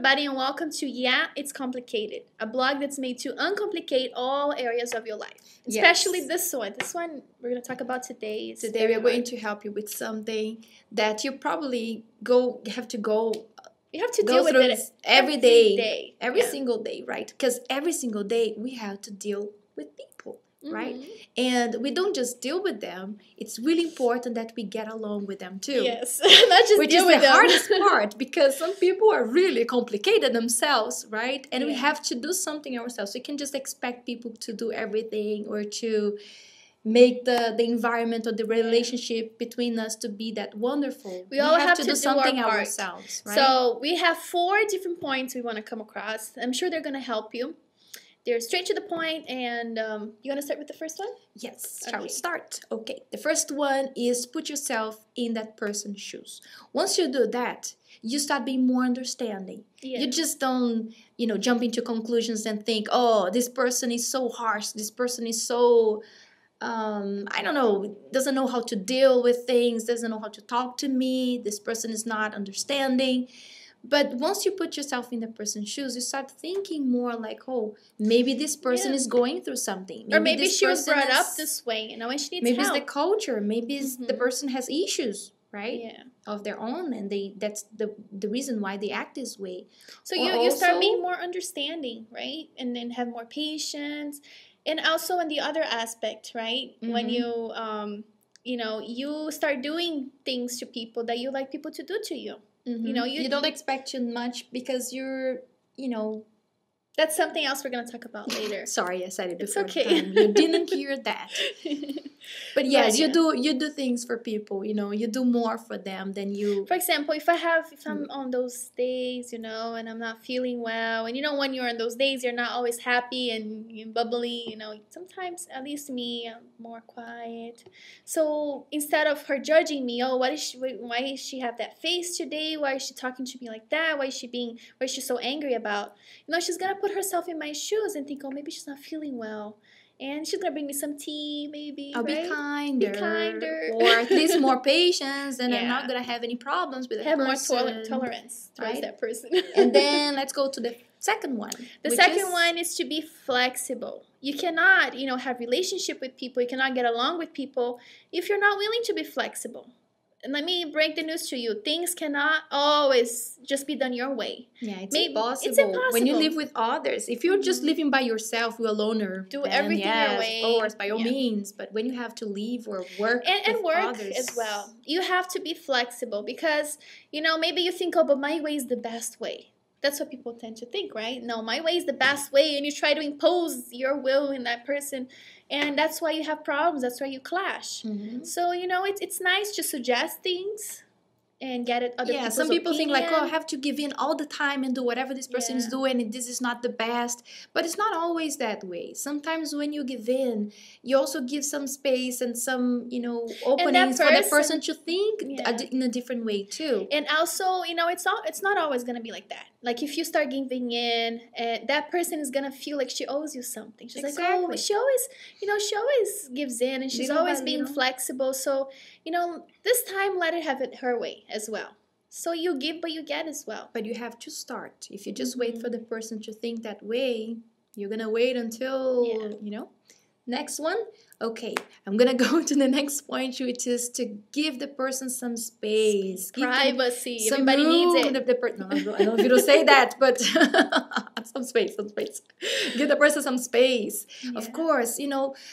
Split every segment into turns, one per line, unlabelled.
everybody, and welcome to Yeah, It's Complicated, a blog that's made to uncomplicate all areas of your life, especially this one. This one we're going to talk about today.
Today we're going to help you with something that you probably have to deal with it every day. Every single day, right? Because every single day we have to deal with people. Right? And we don't just deal with them. It's really important that we get along with them too.
Yes. Not just
which
deal
is
with
the
them.
hardest part, because some people are really complicated themselves, right? And we have to do something ourselves. We can just expect people to do everything or to make the environment or the relationship between us to be that wonderful.
We all have to
do something
our part.
ourselves, right?
So we have 4 different points we want to come across. I'm sure they're going to help you. They're straight to the point, and you want to start with the first one?
Yes, shall we start? Okay, the first one is put yourself in that person's shoes. Once you do that, you start being more understanding. Yeah. You just don't, jump into conclusions and think, oh, this person is so harsh, this person is so, I don't know, doesn't know how to deal with things, doesn't know how to talk to me, this person is not understanding. But once you put yourself in the person's shoes, you start thinking more like, oh, maybe this person is going through something.
Maybe she was brought up this way, and she needs
maybe
help.
Maybe it's the culture. Maybe the person has issues, right?
Yeah. Of
their own, and that's the reason why they act this way.
So you start being more understanding, right? And then have more patience. And also in the other aspect, right? When you, you start doing things to people that you like people to do to you.
You don't expect too much because you're,
That's something else we're going to talk about later.
Sorry, I said it before.
It's okay.
You didn't hear that. But yes, you do things for people, you do more for them than you.
For example, if I'm on those days, and I'm not feeling well, and when you're on those days, you're not always happy and you're bubbly, sometimes, at least me, I'm more quiet. So instead of her judging me, oh, why does she have that face today? Why is she talking to me like that? Why is she so angry about? She's going to put herself in my shoes and think, oh, maybe she's not feeling well. And she's going to bring me some tea, maybe.
I'll
right?
be kinder.
Or
at least more patience, and I'm not going to have any problems with that person.
Have more tolerance towards that person.
And then let's go to the second one.
The second one is to be flexible. You cannot, have relationship with people. You cannot get along with people if you're not willing to be flexible. And let me break the news to you. Things cannot always just be done your way.
Yeah, it's impossible. When you live with others. If you're just living by yourself, you're a loner.
Do everything your way.
Of course, by all means. But when you have to leave or work
and work
others,
as well, you have to be flexible because, maybe you think, oh, but my way is the best way. That's what people tend to think, right? No, my way is the best way, and you try to impose your will in that person, and that's why you have problems. That's why you clash. So, it's nice to suggest things and get other people's
some people
opinion.
think like, oh, I have to give in all the time and do whatever this person is doing, and this is not the best. But it's not always that way. Sometimes when you give in, you also give some space and some, openings for that person to think in a different way too.
And also, it's not always going to be like that. Like if you start giving in, that person is going to feel like she owes you something. She's like, oh, she always gives in, and she's always being flexible. So, this time let her have it her way as well. So you give, but you get as well.
But you have to start. If you just wait for the person to think that way, you're going to wait until, Next one. Okay, I'm going to go to the next point, which is to give the person some space.
Privacy. Everybody needs it.
No, I don't know if you don't say that, but some space. Give the person some space. Yeah. Of course,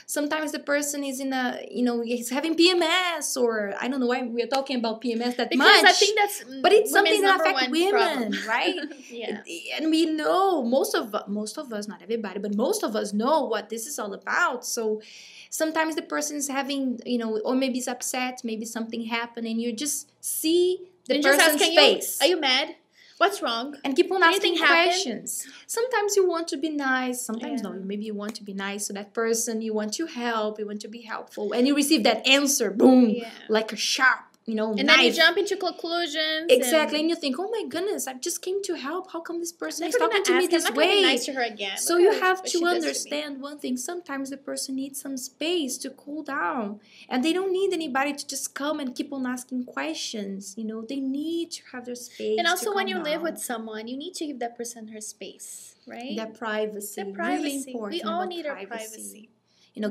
sometimes the person is he's having PMS, or I don't know why we're talking about PMS that much.
Because I think
but it's something that affects women, right?
Yeah.
And we know, most of us, not everybody, but most of us know what this is all about. So sometimes the person is having, or maybe is upset, maybe something happened, and you just see the person's face.
Are you mad? What's wrong?
And keep on asking questions. Sometimes you want to be nice. Sometimes no. Maybe you want to be nice to that person. You want to help. You want to be helpful. And you receive that answer, boom, like a sharp
and then you jump into conclusions.
Exactly, and you think, oh my goodness, I just came to help. How come this person is talking to me this way?
Be nice to her again.
So you have to understand one thing. Sometimes the person needs some space to cool down, and they don't need anybody to just come and keep on asking questions. They need to have their space.
And also, when you live with someone, you need to give that person her space, right?
That privacy. Really important.
We all need our privacy.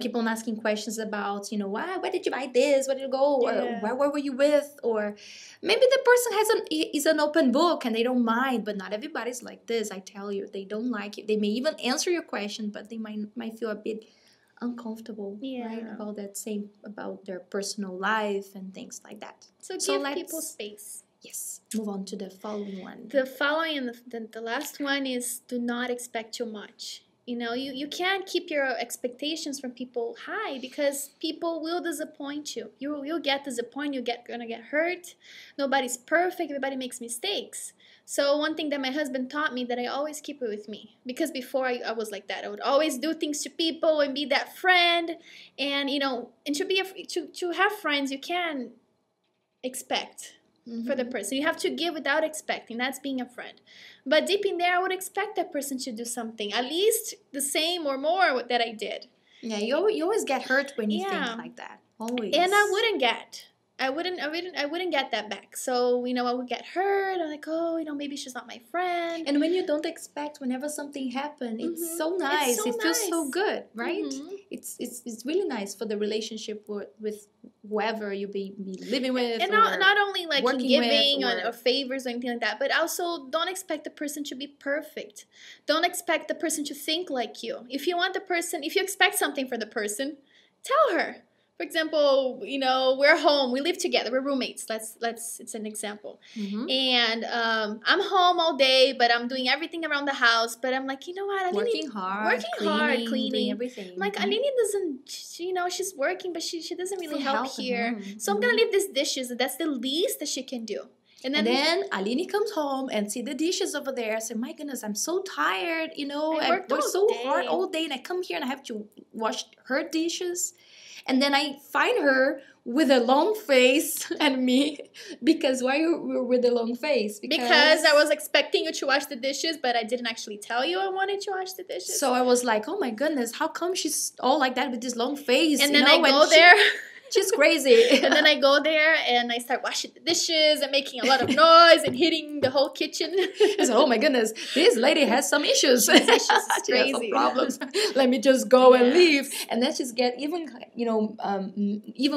Keep on asking questions about, why did you buy this? Where did you go? Or where were you with? Or maybe the person is an open book and they don't mind, but not everybody's like this. I tell you, they don't like it. They may even answer your question, but they might feel a bit uncomfortable, right? About their personal life and things like that.
So give people space.
Yes. Move on to the following one.
The following and the last one is do not expect too much. You can't keep your expectations from people high because people will disappoint you. You'll get disappointed. You're gonna get hurt. Nobody's perfect. Everybody makes mistakes. So one thing that my husband taught me that I always keep it with me, because before I was like that. I would always do things to people and be that friend, and to have friends you can expect. For the person. You have to give without expecting. That's being a friend. But deep in there, I would expect that person to do something, at least the same or more that I did.
Yeah, you always get hurt when you think like that. Always.
And I wouldn't get that back. So, I would get hurt. I'm like, maybe she's not my friend.
And when you don't expect, whenever something happens, it's so nice. It feels so good, right? It's really nice for the relationship with whoever you be living with.
And not only like giving or favors or anything like that, but also don't expect the person to be perfect. Don't expect the person to think like you. If you expect something for the person, tell her. For example, we're home, we live together, we're roommates. It's an example. And I'm home all day, but I'm doing everything around the house. But I'm like, you know what?
Working hard, cleaning
everything. I'm like, Aline doesn't, she's working, but she doesn't really help here. So I'm gonna leave these dishes. That's the least that she can do. And then
Aline comes home and see the dishes over there. I say, my goodness, I'm so tired. I worked so hard all day, and I come here and I have to wash her dishes. And then I find her with a long face and me. Because why you were with a long face?
Because I was expecting you to wash the dishes, but I didn't actually tell you I wanted to wash the dishes.
So I was like, oh my goodness, how come she's all like that with this long face?
And then I go there.
She's crazy.
And then I go there and I start washing the dishes and making a lot of noise and hitting the whole kitchen.
I said, oh my goodness, this lady has some issues.
She has some
problems. Let me just go and leave. And then she's get even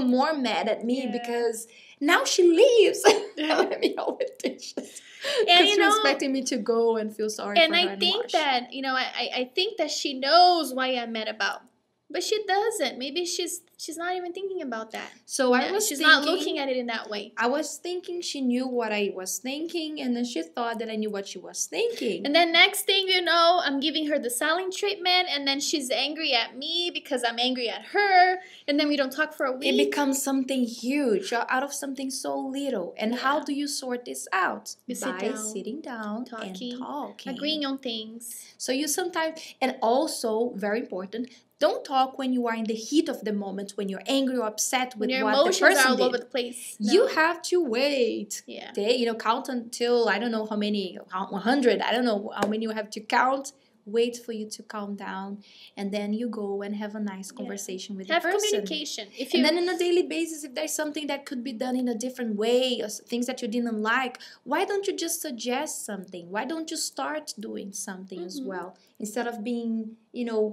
more mad at me because now she leaves. Let me help with dishes. And she's expecting me to go and feel sorry for her.
And I think that, I think that she knows why I'm mad about. But she doesn't. Maybe she's not even thinking about that.
So
she's not looking at it in that way.
I was thinking she knew what I was thinking, and then she thought that I knew what she was thinking.
And then next thing you know, I'm giving her the silent treatment, and then she's angry at me because I'm angry at her, and then we don't talk for a week.
It becomes something huge out of something so little. And how do you sort this out? By sitting down and talking.
Agreeing on things.
So you sometimes, and also, very important, don't talk when you are in the heat of the moment, when you're angry or upset with what the person did.
Your emotions are all over the place.
No. You have to wait.
Yeah.
Count until, I don't know how many, 100. I don't know how many you have to count. Wait for you to calm down, and then you go and have a nice conversation with the person.
Have communication.
And then on a daily basis, if there's something that could be done in a different way, or things that you didn't like, why don't you just suggest something? Why don't you start doing something as well? Instead of being,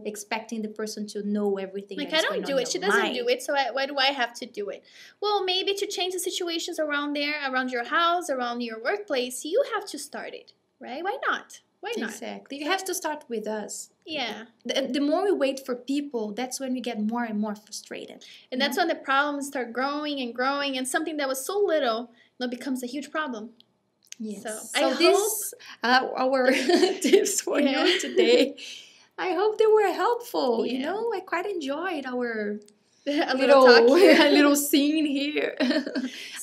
expecting the person to know everything.
Like, I don't do it. She doesn't do it, so why do I have to do it? Well, maybe to change the situations around your house, around your workplace, you have to start it, right? Why not? Why not?
Exactly. You have to start with us.
Yeah.
The more we wait for people, that's when we get more and more frustrated.
And that's when the problems start growing and growing, and something that was so little becomes a huge problem.
Yes.
So
this our tips for you today. I hope they were helpful. I quite enjoyed our
a little talk here.
A little scene here.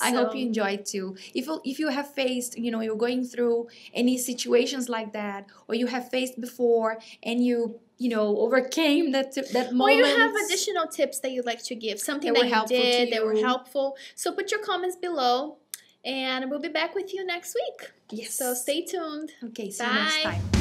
I hope you enjoyed too. If you have faced, you're going through any situations like that, or you have faced before and you overcame that moment.
Or you have additional tips that you'd like to give, something that you did that were helpful. So put your comments below, and we'll be back with you next week.
Yes.
So stay tuned.
Okay, see you next time.